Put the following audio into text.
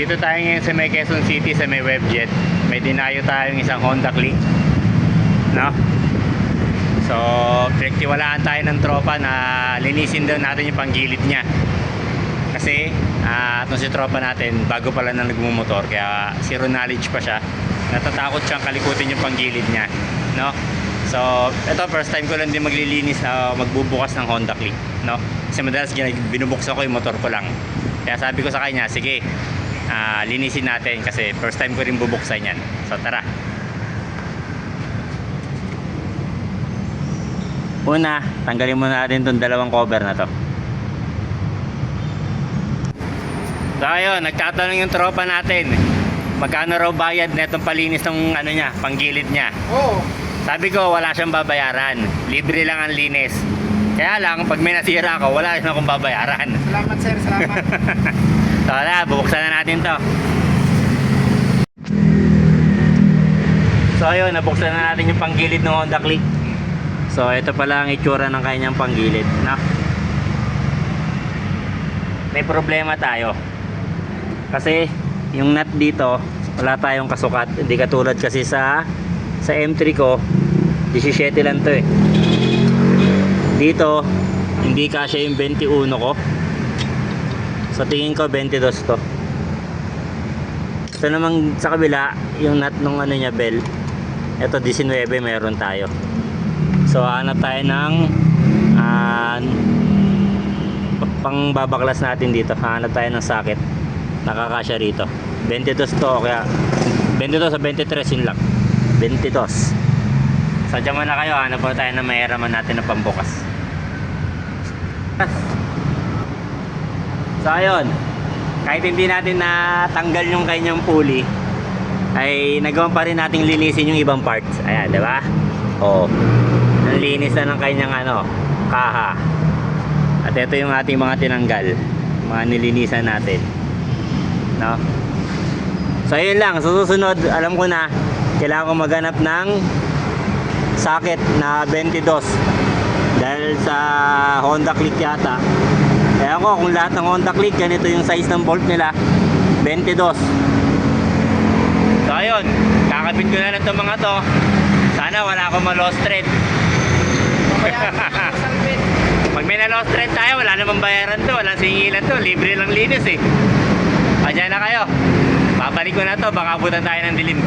Dito tayo ngayon sa may Quezon City, sa may Webjet. May dinayo tayong isang Honda Click, no? So, pinagtiwalaan tayo ng tropa na linisin daw natin yung panggilid niya. Kasi, itong si tropa natin, bago pala na nagmumotor, kaya zero knowledge pa siya. Natatakot siyang kalikutin yung panggilid niya, no? So, ito first time ko lang din maglilinis na magbubukas ng Honda Click, no? Kasi madalas binubuksan ko yung motor ko lang. Kaya sabi ko sa kanya, sige, linisin natin kasi first time ko rin bubuksan yan. So, tara. Una, tanggalin muna natin itong dalawang cover na to. So, ayun, nagtatanong yung tropa natin, magkano raw bayad na itong palinis ng ano niya, panggilid niya. Oo. Sabi ko, wala siyang babayaran. Libre lang ang linis. Kaya lang, pag may nasira ako, wala rin akong babayaran. Salamat sir, salamat. So, wala, bubuksan na natin to. So, ayun, nabuksan na natin yung panggilid ng Honda Click. So, ito pala ang itsura ng kanyang panggilid, no? May problema tayo. Kasi, yung nut dito, wala tayong kasukat. Hindi katulad kasi sa M3 ko, 17 lang to eh. Dito, hindi kasya yung 21 ko. So tingin ko 22 to. Ito namang sa kabila, yung nut nung ano niya, bell. Ito 19 meron tayo. So hanap tayo ng pang babaklas natin dito. Hanap tayo ng socket. Nakakasya rito. 22 to, kaya 22 sa 23 yun lang. 22. Sadya mo na kayo, hanap po tayo na mahiraman natin na pambukas. So ayun, kahit hindi natin natanggal yung kanyang pulley, ay nagawa pa rin nating linisin yung ibang parts. Ayan, di ba? Oo. Nanlinis na ng kanyang kaha. At ito yung ating mga tinanggal, mga nilinisan natin, no? So ayun lang, sa susunod, alam ko na kailangan ko maghanap ng socket na 22 dahil sa Honda Click yata. Kaya ako, kung lahat ng Honda Click ganito yung size ng bolt nila, 22. So ayun, kakabit ko na lang itong mga to. Sana wala akong ma-lost thread. Pag may na-lost thread tayo, wala namang bayaran to, walang singilan to, libre lang linis eh. Padyan na kayo, babalik ko na to, baka abutan tayo ng dilim.